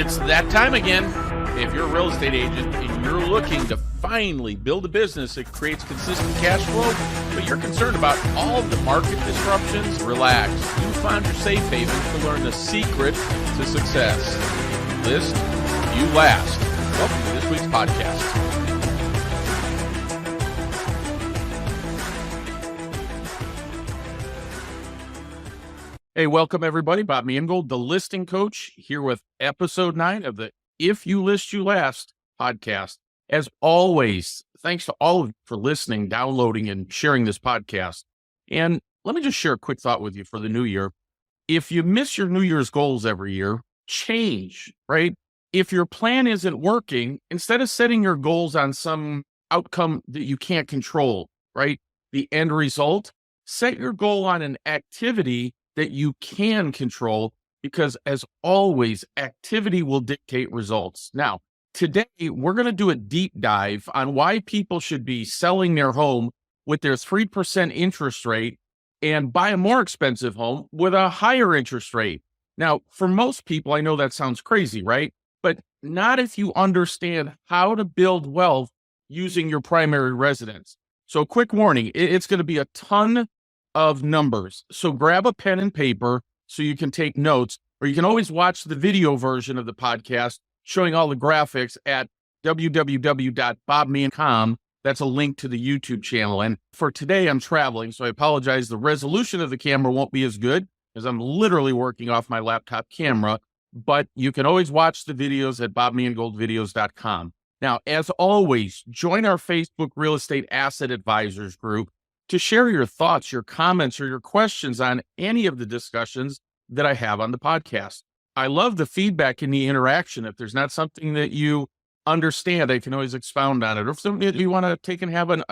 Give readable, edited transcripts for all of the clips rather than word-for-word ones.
It's that time again. If you're a real estate agent and you're looking to finally build a business that creates consistent cash flow, but you're concerned about all of the market disruptions, relax. You found your safe haven to learn the secret to success. List you last. Welcome to this week's podcast. Hey, welcome everybody. Bob Mangold, the listing coach, here with episode 9 of the If You List You Last podcast. As always, thanks to all of you for listening, downloading, and sharing this podcast. And let me just share a quick thought with you for the new year. If you miss your New Year's goals every year, change, right? If your plan isn't working, instead of setting your goals on some outcome that you can't control, right? The end result, set your goal on an activity that you can control, because as always, activity will dictate results. Now, today we're going to do a deep dive on why people should be selling their home with their 3% interest rate and buy a more expensive home with a higher interest rate. Now, for most people, I know that sounds crazy, right? But not if you understand how to build wealth using your primary residence. So quick warning, it's going to be a ton of numbers. So grab a pen and paper so you can take notes, or you can always watch the video version of the podcast showing all the graphics at www.bobman.com. That's a link to the YouTube channel. And for today, I'm traveling, so I apologize. The resolution of the camera won't be as good as I'm literally working off my laptop camera, but you can always watch the videos at bobmangoldvideos.com. Now, as always, join our Facebook Real Estate Asset Advisors group to share your thoughts, your comments, or your questions on any of the discussions that I have on the podcast. I love the feedback and the interaction. If there's not something that you understand, I can always expound on it. Or if something that you want to take and have a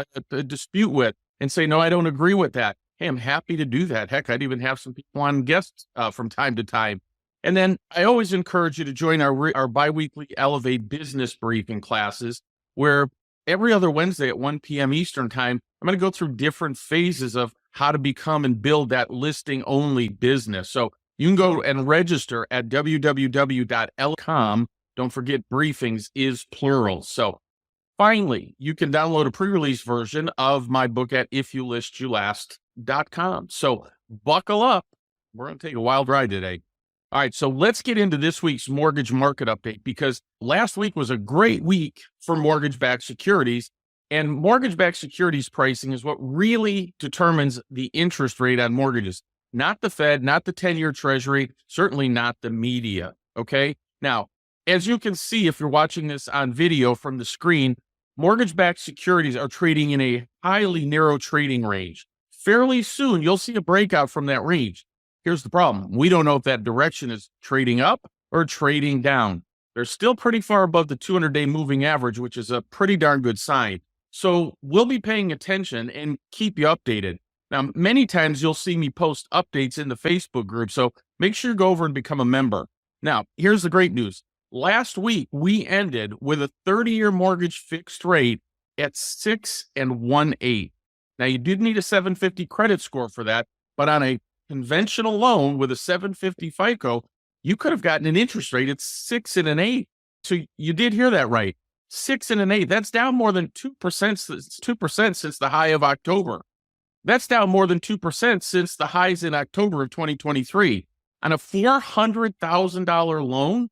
dispute with and say, no, I don't agree with that. Hey, I'm happy to do that. Heck, I'd even have some people on guests from time to time. And then I always encourage you to join our biweekly Elevate Business Briefing classes, where every other Wednesday at 1 p.m. Eastern Time, I'm going to go through different phases of how to become and build that listing-only business. So you can go and register at www.l.com. Don't forget, briefings is plural. So finally, you can download a pre-release version of my book at ifyoulistyouLast.com. So buckle up. We're going to take a wild ride today. All right, so let's get into this week's mortgage market update, because last week was a great week for mortgage-backed securities, and mortgage-backed securities pricing is what really determines the interest rate on mortgages, not the Fed, not the 10-year Treasury, certainly not the media, okay? Now, as you can see, if you're watching this on video from the screen, mortgage-backed securities are trading in a highly narrow trading range. Fairly soon, you'll see a breakout from that range. Here's the problem. We don't know if that direction is trading up or trading down. They're still pretty far above the 200-day moving average, which is a pretty darn good sign. So we'll be paying attention and keep you updated. Now, many times you'll see me post updates in the Facebook group, so make sure you go over and become a member. Now, here's the great news. Last week, we ended with a 30-year mortgage fixed rate at 6 1/8. Now, you did need a 750 credit score for that, but on a conventional loan with a 750 FICO, you could have gotten an interest rate at 6 1/8. So you did hear that right. 6 1/8. That's down more than 2% since the high of October. That's down more than 2% since the highs in October of 2023. On a $400,000 loan,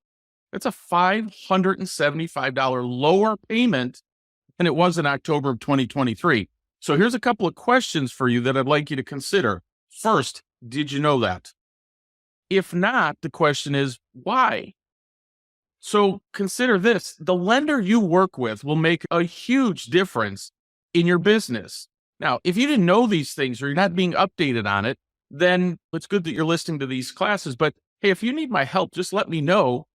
that's a $575 lower payment than it was in October of 2023. So here's a couple of questions for you that I'd like you to consider. First, did you know that? If not, the question is, why? So consider this. The lender you work with will make a huge difference in your business. Now, if you didn't know these things or you're not being updated on it, then it's good that you're listening to these classes. But hey, if you need my help, just let me know.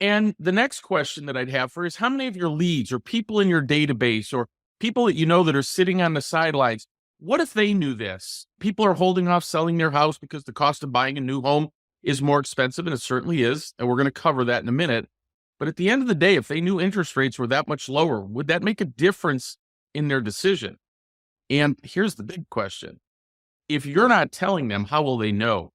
And the next question that I'd have for you is, how many of your leads or people in your database or people that you know that are sitting on the sidelines, what if they knew this? People are holding off selling their house because the cost of buying a new home is more expensive, and it certainly is. And we're going to cover that in a minute. But at the end of the day, if they knew interest rates were that much lower, would that make a difference in their decision? And here's the big question. If you're not telling them, how will they know?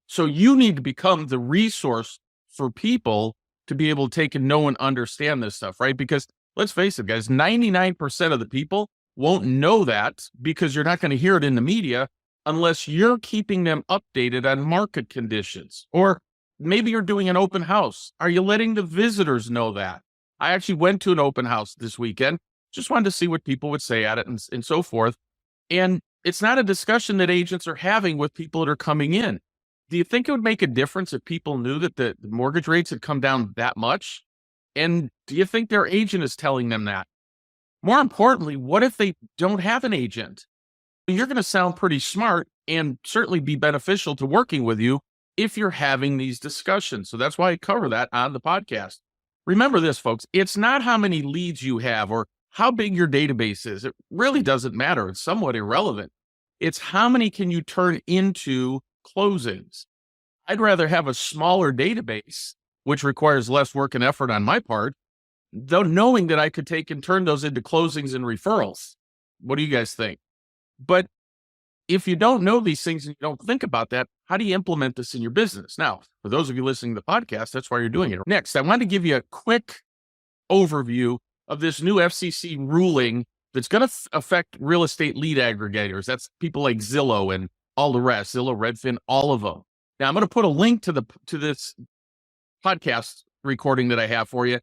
So you need to become the resource for people to be able to take and know and understand this stuff, right? Because let's face it, guys, 99% of the people won't know that because you're not going to hear it in the media unless you're keeping them updated on market conditions. Or maybe you're doing an open house. Are you letting the visitors know that? I actually went to an open house this weekend, just wanted to see what people would say at it and so forth. And it's not a discussion that agents are having with people that are coming in. Do you think it would make a difference if people knew that the mortgage rates had come down that much? And do you think their agent is telling them that? More importantly, what if they don't have an agent? You're going to sound pretty smart and certainly be beneficial to working with you if you're having these discussions. So that's why I cover that on the podcast. Remember this, folks, it's not how many leads you have or how big your database is. It really doesn't matter. It's somewhat irrelevant. It's how many can you turn into closings. I'd rather have a smaller database, which requires less work and effort on my part, though knowing that I could take and turn those into closings and referrals. What do you guys think? But if you don't know these things and you don't think about that, how do you implement this in your business? Now, for those of you listening to the podcast, that's why you're doing it. Next, I want to give you a quick overview of this new FCC ruling that's going to affect real estate lead aggregators. That's people like Zillow and all the rest, Zillow, Redfin, all of them. Now, I'm going to put a link to this podcast recording that I have for you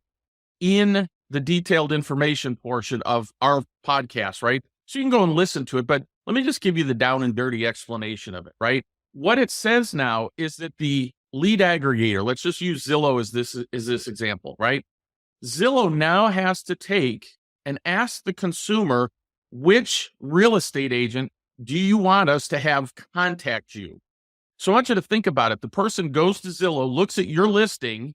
in the detailed information portion of our podcast, right? So you can go and listen to it, but let me just give you the down and dirty explanation of it, right? What it says now is that the lead aggregator, let's just use Zillow as this example, right? Zillow now has to take and ask the consumer, which real estate agent do you want us to have contact you? So I want you to think about it. The person goes to Zillow, looks at your listing,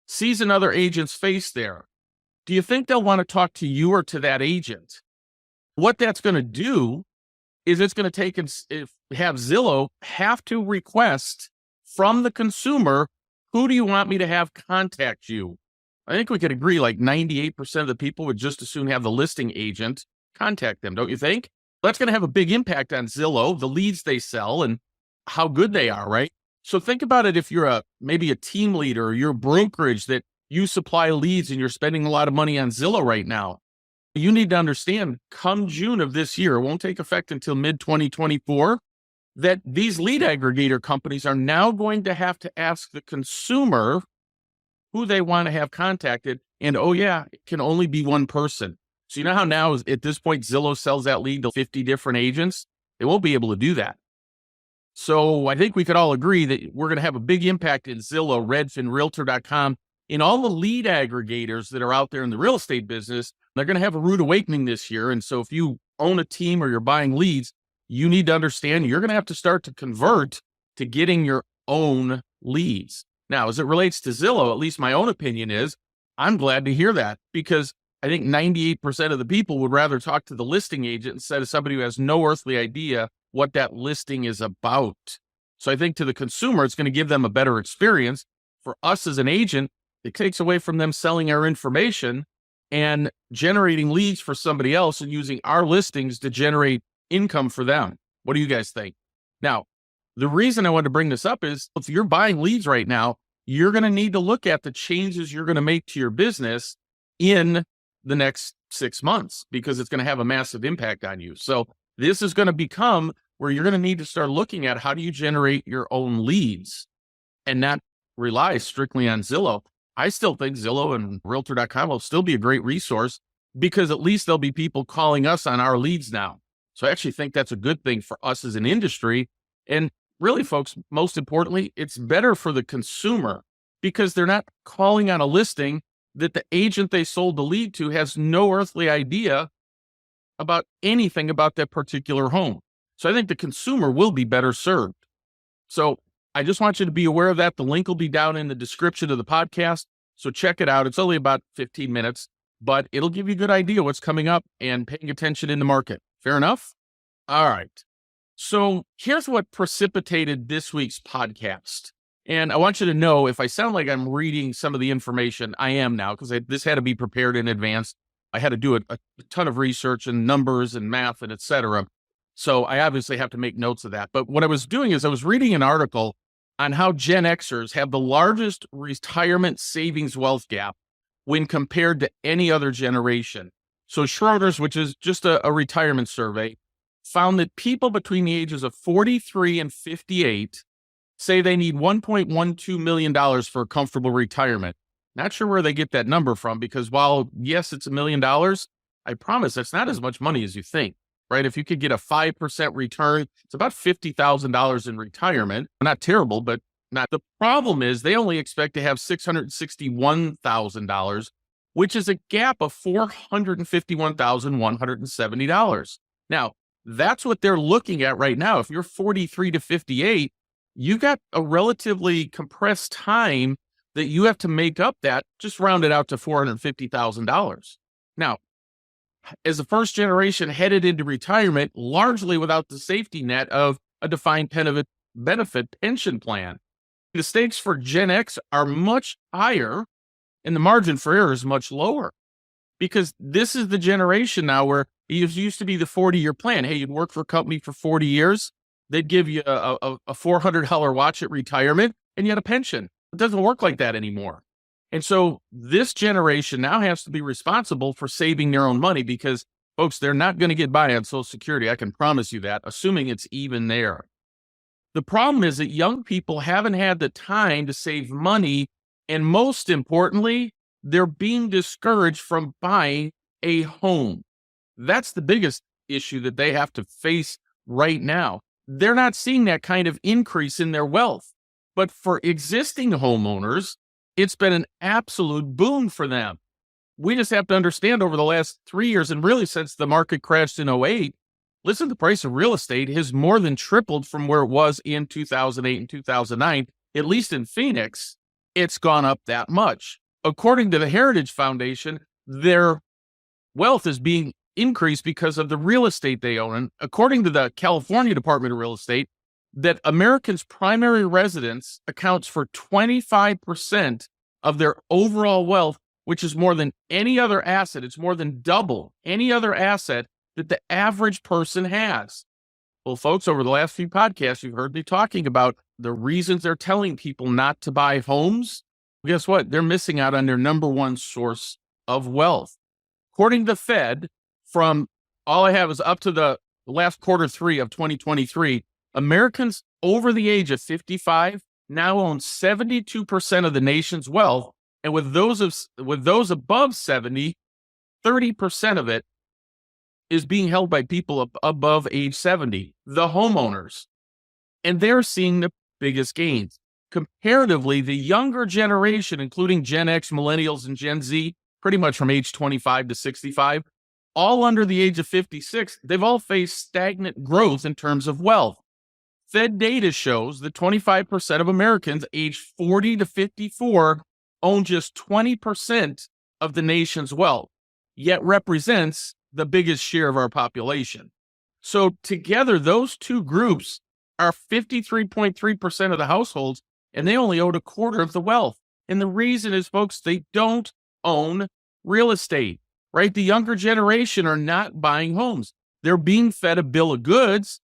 sees another agent's face there. Do you think they'll want to talk to you or to that agent? What that's going to do is it's going to take and have Zillow have to request from the consumer, who do you want me to have contact you? I think we could agree like 98% of the people would just as soon have the listing agent contact them, don't you think? That's going to have a big impact on Zillow, the leads they sell, and how good they are, right? So think about it if you're maybe a team leader or you're a brokerage that you supply leads and you're spending a lot of money on Zillow right now. You need to understand, come June of this year, it won't take effect until mid-2024, that these lead aggregator companies are now going to have to ask the consumer who they want to have contacted. And oh yeah, it can only be one person. So you know how now at this point, Zillow sells that lead to 50 different agents? They won't be able to do that. So I think we could all agree that we're going to have a big impact in Zillow, Redfin, Realtor.com, in all the lead aggregators that are out there in the real estate business. They're going to have a rude awakening this year. And so if you own a team or you're buying leads, you need to understand you're going to have to start to convert to getting your own leads. Now, as it relates to Zillow, at least my own opinion is, I'm glad to hear that because I think 98% of the people would rather talk to the listing agent instead of somebody who has no earthly idea what that listing is about. So I think to the consumer, it's going to give them a better experience. For us as an agent, it takes away from them selling our information and generating leads for somebody else and using our listings to generate income for them. What do you guys think? Now, the reason I wanted to bring this up is if you're buying leads right now, you're going to need to look at the changes you're going to make to your business in the next 6 months because it's going to have a massive impact on you. So this is going to become where you're going to need to start looking at how do you generate your own leads and not rely strictly on Zillow. I still think Zillow and Realtor.com will still be a great resource because at least there'll be people calling us on our leads now. So I actually think that's a good thing for us as an industry. And really, folks, most importantly, it's better for the consumer because they're not calling on a listing that the agent they sold the lead to has no earthly idea about anything about that particular home. So I think the consumer will be better served. So I just want you to be aware of that. The link will be down in the description of the podcast. So check it out. It's only about 15 minutes, but it'll give you a good idea what's coming up and paying attention in the market. Fair enough? All right. So here's what precipitated this week's podcast. And I want you to know if I sound like I'm reading some of the information, I am now because this had to be prepared in advance. I had to do a ton of research and numbers and math and et cetera. So I obviously have to make notes of that. But what I was doing is I was reading an article on how Gen Xers have the largest retirement savings wealth gap when compared to any other generation. So Schroders, which is just a retirement survey, found that people between the ages of 43 and 58 say they need $1.12 million for a comfortable retirement. Not sure where they get that number from, because while, yes, it's $1 million, I promise that's not as much money as you think, right? If you could get a 5% return, it's about $50,000 in retirement. Not terrible, but not. The problem is they only expect to have $661,000, which is a gap of $451,170. Now, that's what they're looking at right now. If you're 43 to 58, you've got a relatively compressed time that you have to make up that, just round it out to $450,000. Now, as the first generation headed into retirement, largely without the safety net of a defined benefit pension plan, the stakes for Gen X are much higher and the margin for error is much lower, because this is the generation now where it used to be the 40-year plan. Hey, you'd work for a company for 40 years. They'd give you a $400 watch at retirement and you had a pension. It doesn't work like that anymore. And so this generation now has to be responsible for saving their own money, because, folks, they're not going to get by on Social Security. I can promise you that, assuming it's even there. The problem is that young people haven't had the time to save money. And most importantly, they're being discouraged from buying a home. That's the biggest issue that they have to face right now. They're not seeing that kind of increase in their wealth. But for existing homeowners, it's been an absolute boon for them. We just have to understand, over the last 3 years, and really since the market crashed in 2008, listen, the price of real estate has more than tripled from where it was in 2008 and 2009. At least in Phoenix, it's gone up that much. According to the Heritage Foundation, their wealth is being increased because of the real estate they own. And according to the California Department of Real Estate, that Americans' primary residence accounts for 25% of their overall wealth, which is more than any other asset. It's more than double any other asset that the average person has. Well, folks, over the last few podcasts, you've heard me talking about the reasons they're telling people not to buy homes. Guess what? They're missing out on their number one source of wealth. According to the Fed, from all I have is up to the last Q3 of 2023, Americans over the age of 55 now own 72% of the nation's wealth. And with those above 70, 30% of it is being held by people above age 70, the homeowners. And they're seeing the biggest gains. Comparatively, the younger generation, including Gen X, millennials, and Gen Z, pretty much from age 25 to 65, all under the age of 56, they've all faced stagnant growth in terms of wealth. Fed data shows that 25% of Americans aged 40 to 54 own just 20% of the nation's wealth, yet represents the biggest share of our population. So together, those two groups are 53.3% of the households, and they only own a quarter of the wealth. And the reason is, folks, they don't own real estate, right? The younger generation are not buying homes. They're being fed a bill of goods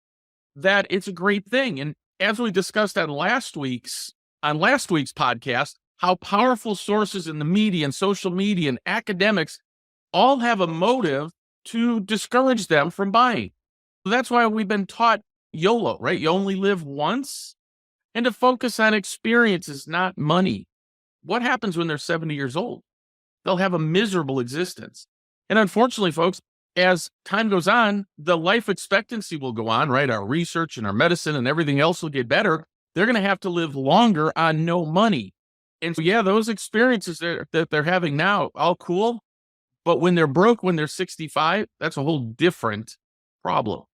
that it's a great thing. And as we discussed on last week's podcast, how powerful sources in the media and social media and academics all have a motive to discourage them from buying. So that's why we've been taught YOLO, right? You only live once, and to focus on experiences, not money. What happens when they're 70 years old? They'll have a miserable existence. And unfortunately, folks, as time goes on, the life expectancy will go on, right? Our research and our medicine and everything else will get better. They're going to have to live longer on no money. And so, yeah, those experiences that they're having now, all cool. But when they're broke, when they're 65, that's a whole different problem.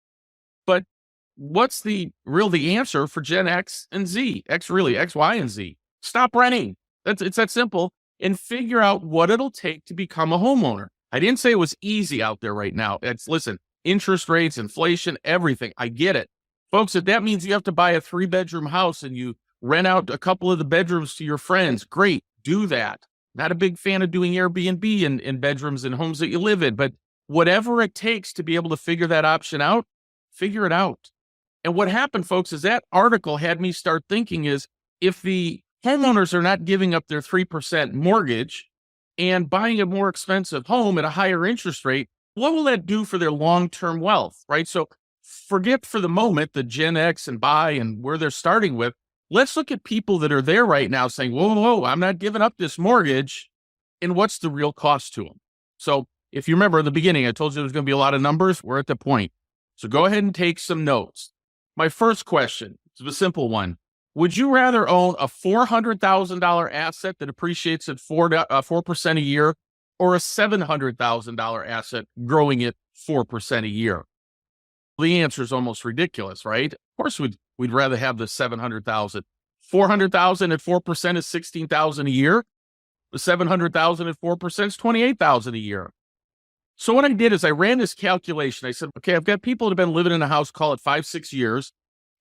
But what's the answer for Gen X and Z? X, Y, and Z. Stop renting. It's that simple. And figure out what it'll take to become a homeowner. I didn't say it was easy out there right now. Listen, interest rates, inflation, everything. I get it. Folks, if that means you have to buy a 3-bedroom house and you rent out a couple of the bedrooms to your friends, great, do that. Not a big fan of doing Airbnb in bedrooms and homes that you live in, but whatever it takes to be able to figure that option out, figure it out. And what happened, folks, is that article had me start thinking is, if the homeowners are not giving up their 3% mortgage and buying a more expensive home at a higher interest rate, what will that do for their long-term wealth, right? So forget for the moment the Gen X and buy and where they're starting with. Let's look at people that are there right now saying, whoa, I'm not giving up this mortgage. And what's the real cost to them? So if you remember at the beginning, I told you there's going to be a lot of numbers. We're at the point. So go ahead and take some notes. My first question is a simple one. Would you rather own a $400,000 asset that appreciates at 4% a year, or a $700,000 asset growing at 4% a year? The answer is almost ridiculous, right? Of course, we'd rather have the 700,000. 400,000 at 4% is 16,000 a year. The 700,000 at 4% is 28,000 a year. So what I did is I ran this calculation. I said, okay, I've got people that have been living in a house, call it 5-6 years,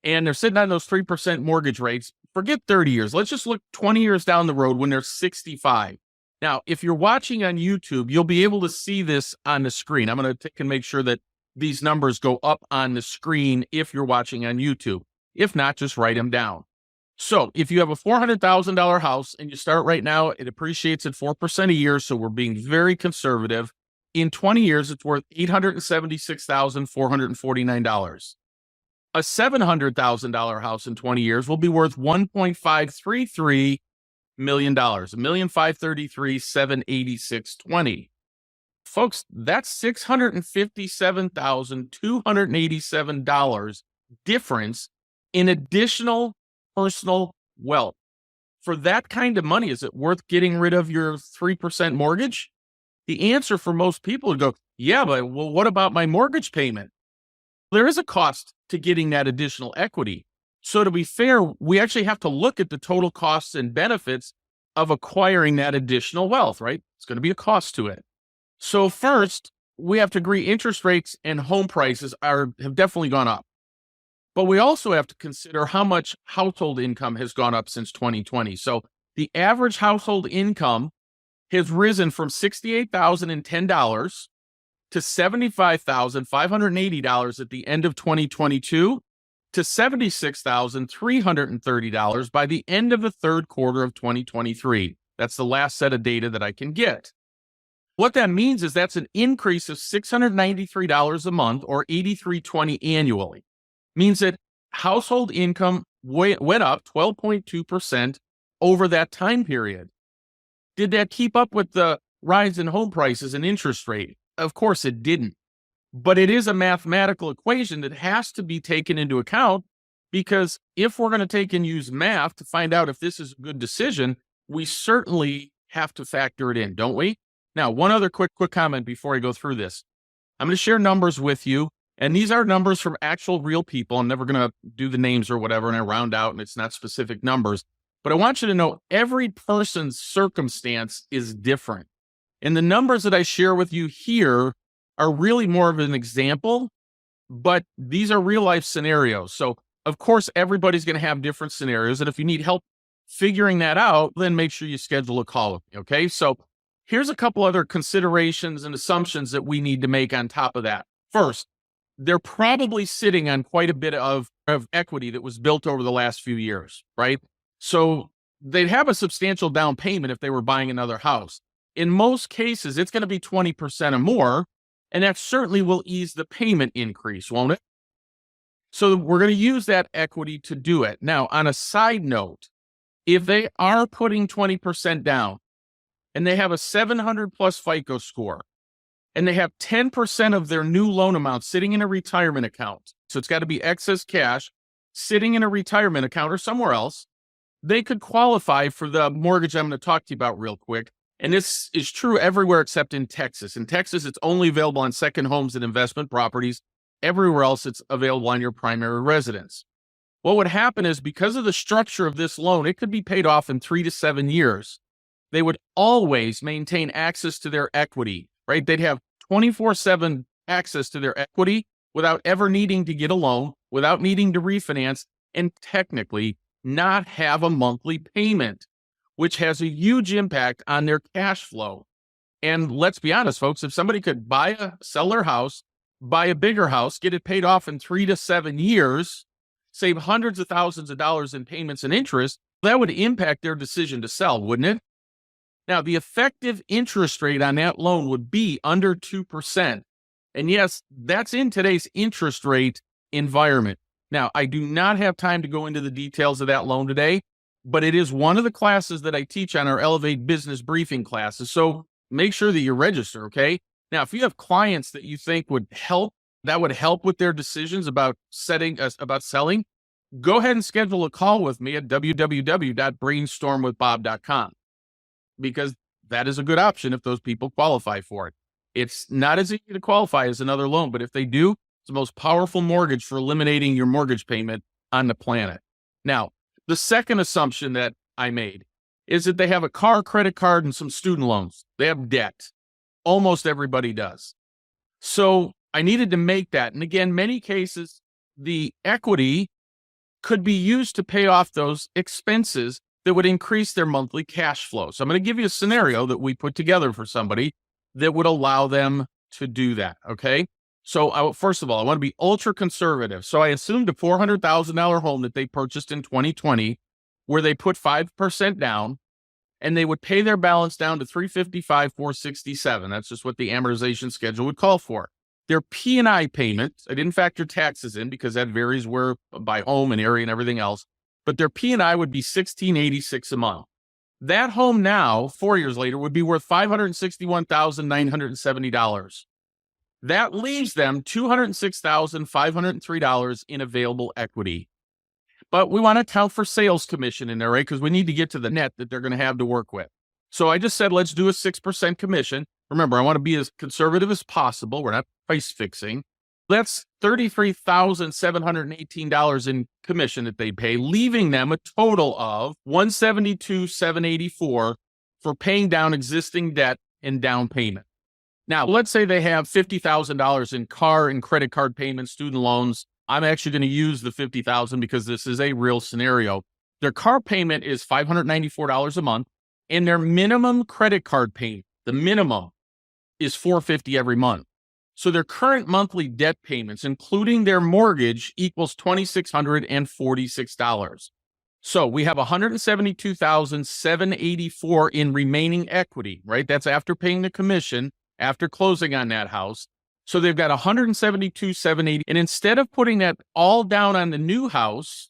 and they're sitting on those 3% mortgage rates. Forget 30 years. Let's just look 20 years down the road when they're 65. Now, if you're watching on YouTube, you'll be able to see this on the screen. I'm going to take and make sure that these numbers go up on the screen if you're watching on YouTube. If not, just write them down. So if you have a $400,000 house and you start right now, it appreciates at 4% a year. So we're being very conservative. In 20 years, it's worth $876,449. A $700,000 house in 20 years will be worth $1.533 million, $1,533,786.20. Folks, that's $657,287 difference in additional personal wealth. For that kind of money, is it worth getting rid of your 3% mortgage? The answer for most people would go, yeah, but well, what about my mortgage payment? There is a cost to getting that additional equity. So to be fair, we actually have to look at the total costs and benefits of acquiring that additional wealth, right? It's going to be a cost to it. So first, we have to agree interest rates and home prices have definitely gone up. But we also have to consider how much household income has gone up since 2020. So the average household income has risen from $68,010 to $75,580 at the end of 2022 to $76,330 by the end of the third quarter of 2023. That's the last set of data that I can get. What that means is that's an increase of $693 a month, or $83.20 annually. Means that household income went up 12.2% over that time period. Did that keep up with the rise in home prices and interest rate? Of course it didn't. But it is a mathematical equation that has to be taken into account, because if we're going to take and use math to find out if this is a good decision, we certainly have to factor it in, don't we? Now, one other quick comment before I go through this. I'm going to share numbers with you. And these are numbers from actual real people. I'm never going to do the names or whatever and I round out and it's not specific numbers. But I want you to know every person's circumstance is different. And the numbers that I share with you here are really more of an example, but these are real life scenarios. So, of course, everybody's going to have different scenarios. And if you need help figuring that out, then make sure you schedule a call with me. Okay. So here's a couple other considerations and assumptions that we need to make on top of that. First, they're probably sitting on quite a bit of equity that was built over the last few years, right? So they'd have a substantial down payment if they were buying another house. In most cases, it's going to be 20% or more, and that certainly will ease the payment increase, won't it? So we're going to use that equity to do it. Now, on a side note, if they are putting 20% down and they have a 700 plus FICO score, and they have 10% of their new loan amount sitting in a retirement account, so it's got to be excess cash sitting in a retirement account or somewhere else, they could qualify for the mortgage I'm going to talk to you about real quick. And this is true everywhere except in Texas. In Texas, it's only available on second homes and investment properties. Everywhere else, it's available on your primary residence. What would happen is, because of the structure of this loan, it could be paid off in 3 to 7 years. They would always maintain access to their equity, right? They'd have 24/7 access to their equity without ever needing to get a loan, without needing to refinance, and technically not have a monthly payment, which has a huge impact on their cash flow. And let's be honest, folks, if somebody could sell their house, buy a bigger house, get it paid off in 3 to 7 years, save hundreds of thousands of dollars in payments and interest, That would impact their decision to sell, wouldn't it? Now, the effective interest rate on that loan would be under 2%. And yes, that's in today's interest rate environment. Now, I do not have time to go into the details of that loan today, but it is one of the classes that I teach on our Elevate Business Briefing classes. So make sure that you register, okay? Now, if you have clients that you think would help with their decisions about selling, go ahead and schedule a call with me at www.brainstormwithbob.com, because that is a good option if those people qualify for it. It's not as easy to qualify as another loan, but if they do, it's the most powerful mortgage for eliminating your mortgage payment on the planet. Now, the second assumption that I made is that they have a car, credit card, and some student loans. They have debt. Almost everybody does. So I needed to make that. And again, many cases, the equity could be used to pay off those expenses that would increase their monthly cash flow. So I'm going to give you a scenario that we put together for somebody that would allow them to do that, okay? So first of all, I want to be ultra conservative. So I assumed a $400,000 home that they purchased in 2020, where they put 5% down, and they would pay their balance down to $355, $467. That's just what the amortization schedule would call for. Their P&I payment, I didn't factor taxes in because that varies by home and area and everything else, but their P&I would be $1,686 a month. That home now, 4 years later, would be worth $561,970. That leaves them $206,503 in available equity. But we want to account for sales commission in there, right? Because we need to get to the net that they're going to have to work with. So I just said, let's do a 6% commission. Remember, I want to be as conservative as possible. We're not price fixing. That's $33,718 in commission that they pay, leaving them a total of $172,784 for paying down existing debt and down payment. Now, let's say they have $50,000 in car and credit card payments, student loans. I'm actually going to use the $50,000 because this is a real scenario. Their car payment is $594 a month, and their minimum credit card payment, the minimum, is $450 every month. So their current monthly debt payments, including their mortgage, equals $2,646. So we have $172,784 in remaining equity, right? That's after paying the commission, after closing on that house. So they've got $172,780. And instead of putting that all down on the new house,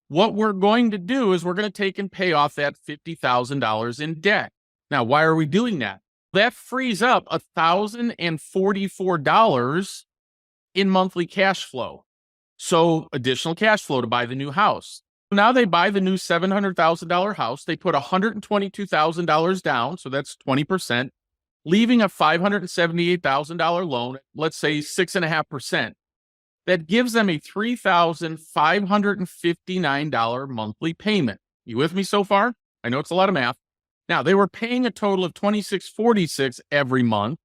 what we're going to do is we're going to take and pay off that $50,000 in debt. Now, why are we doing that? That frees up $1,044 in monthly cash flow. So additional cash flow to buy the new house. Now they buy the new $700,000 house. They put $122,000 down. So that's 20%, leaving a $578,000 loan, let's say 6.5%. That gives them a $3,559 monthly payment. You with me so far? I know it's a lot of math. Now, they were paying a total of $2,646 every month,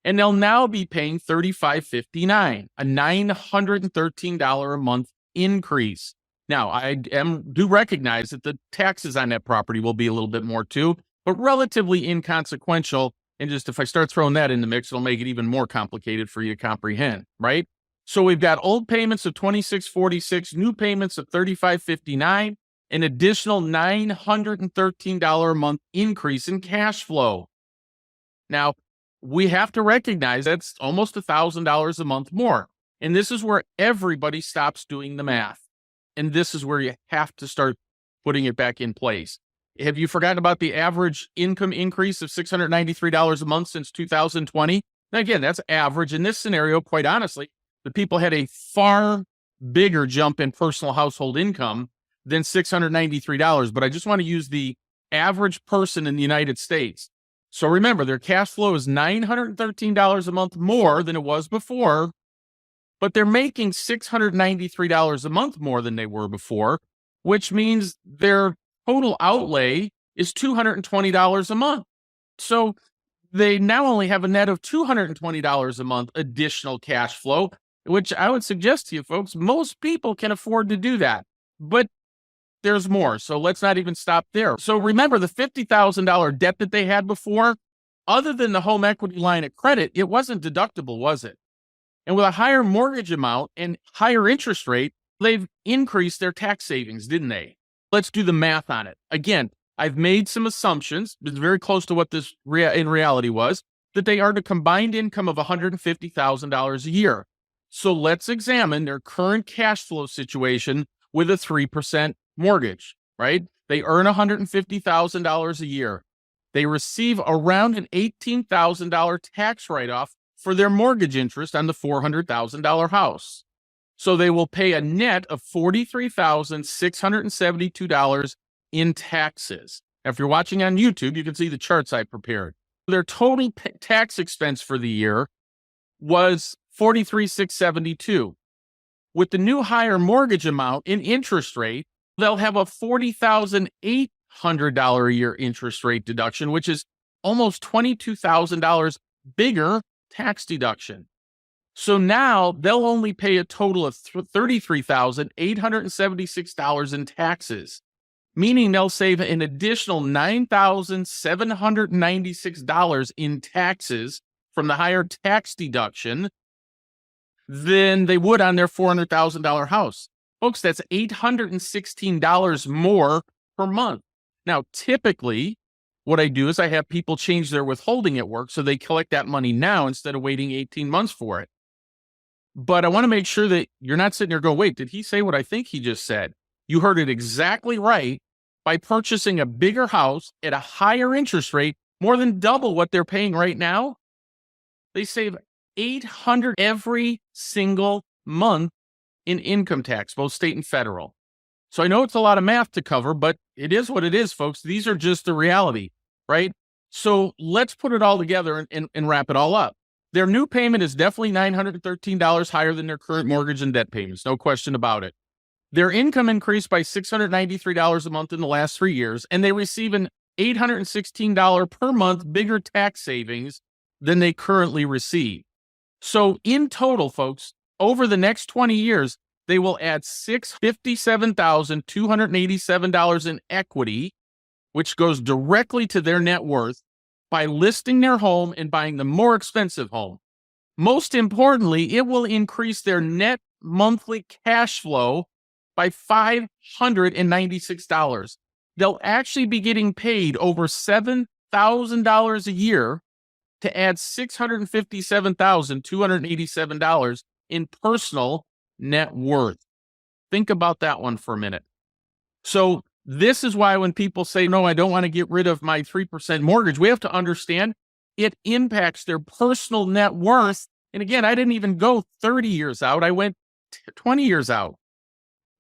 and they'll now be paying $3,559, a $913 a month increase. Now, I do recognize that the taxes on that property will be a little bit more too, but relatively inconsequential. And just if I start throwing that in the mix, it'll make it even more complicated for you to comprehend, right? So we've got old payments of $2,646, new payments of $3,559, an additional $913 a month increase in cash flow. Now, we have to recognize that's almost $1,000 a month more. And this is where everybody stops doing the math. And this is where you have to start putting it back in place. Have you forgotten about the average income increase of $693 a month since 2020? Now, again, that's average. In this scenario, quite honestly, the people had a far bigger jump in personal household income than $693. But I just want to use the average person in the United States. So remember, their cash flow is $913 a month more than it was before, but they're making $693 a month more than they were before, which means their total outlay is $220 a month. So they now only have a net of $220 a month additional cash flow, which I would suggest to you folks, most people can afford to do that. But there's more. So let's not even stop there. So remember the $50,000 debt that they had before, other than the home equity line of credit, it wasn't deductible, was it? And with a higher mortgage amount and higher interest rate, they've increased their tax savings, didn't they? Let's do the math on it. Again, I've made some assumptions. It's very close to what this in reality was, that they earned a combined income of $150,000 a year. So let's examine their current cash flow situation with a 3% mortgage, right? They earn $150,000 a year. They receive around an $18,000 tax write-off for their mortgage interest on the $400,000 house. So they will pay a net of $43,672 in taxes. Now, if you're watching on YouTube, you can see the charts I prepared. Their total tax expense for the year was $43,672. With the new higher mortgage amount in interest rate, they'll have a $40,800 a year interest rate deduction, which is almost $22,000 bigger tax deduction. So now they'll only pay a total of $33,876 in taxes, meaning they'll save an additional $9,796 in taxes from the higher tax deduction than they would on their $400,000 house. Folks, that's $816 more per month. Now, typically, what I do is I have people change their withholding at work so they collect that money now instead of waiting 18 months for it. But I want to make sure that you're not sitting there going, wait, did he say what I think he just said? You heard it exactly right. By purchasing a bigger house at a higher interest rate, more than double what they're paying right now, they save $800 every single month in income tax, both state and federal. So I know it's a lot of math to cover, but it is what it is, folks. These are just the reality, right? So let's put it all together and wrap it all up. Their new payment is definitely $913 higher than their current mortgage and debt payments, no question about it. Their income increased by $693 a month in the last 3 years, and they receive an $816 per month bigger tax savings than they currently receive. So in total, folks, over the next 20 years, they will add $657,287 in equity, which goes directly to their net worth, by listing their home and buying the more expensive home. Most importantly, it will increase their net monthly cash flow by $596. They'll actually be getting paid over $7,000 a year to add $657,287 in personal net worth. Think about that one for a minute. So this is why when people say, no, I don't want to get rid of my 3% mortgage, we have to understand it impacts their personal net worth. And again, I didn't even go 30 years out. I went 20 years out.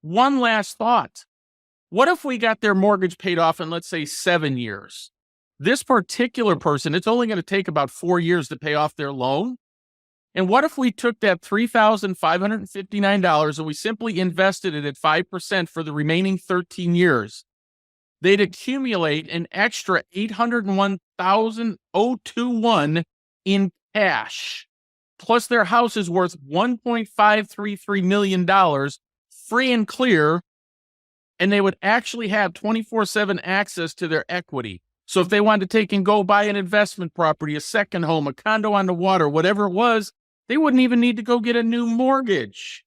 One last thought. What if we got their mortgage paid off in, let's say, 7 years? This particular person, it's only going to take about 4 years to pay off their loan. And what if we took that $3,559 and we simply invested it at 5% for the remaining 13 years? They'd accumulate an extra $801,021 in cash. Plus their house is worth $1.533 million, free and clear, and they would actually have 24/7 access to their equity. So if they wanted to take and go buy an investment property, a second home, a condo on the water, whatever it was, they wouldn't even need to go get a new mortgage.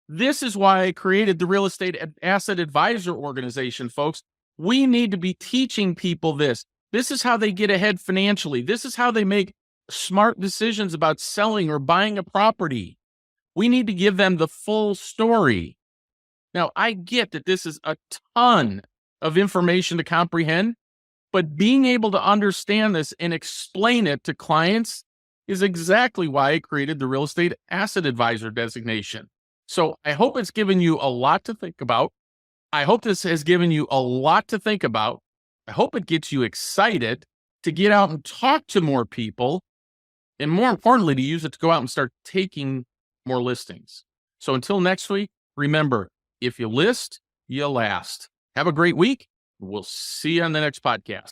This is why I created the Real Estate Asset Advisor organization, folks. We need to be teaching people this. This is how they get ahead financially. This is how they make smart decisions about selling or buying a property. We need to give them the full story. Now, I get that this is a ton of information to comprehend, but being able to understand this and explain it to clients is exactly why I created the Real Estate Asset Advisor designation. So I hope it's given you a lot to think about. I hope this has given you a lot to think about. I hope it gets you excited to get out and talk to more people, and more importantly, to use it to go out and start taking more listings. So until next week, remember, if you list, you last. Have a great week. We'll see you on the next podcast.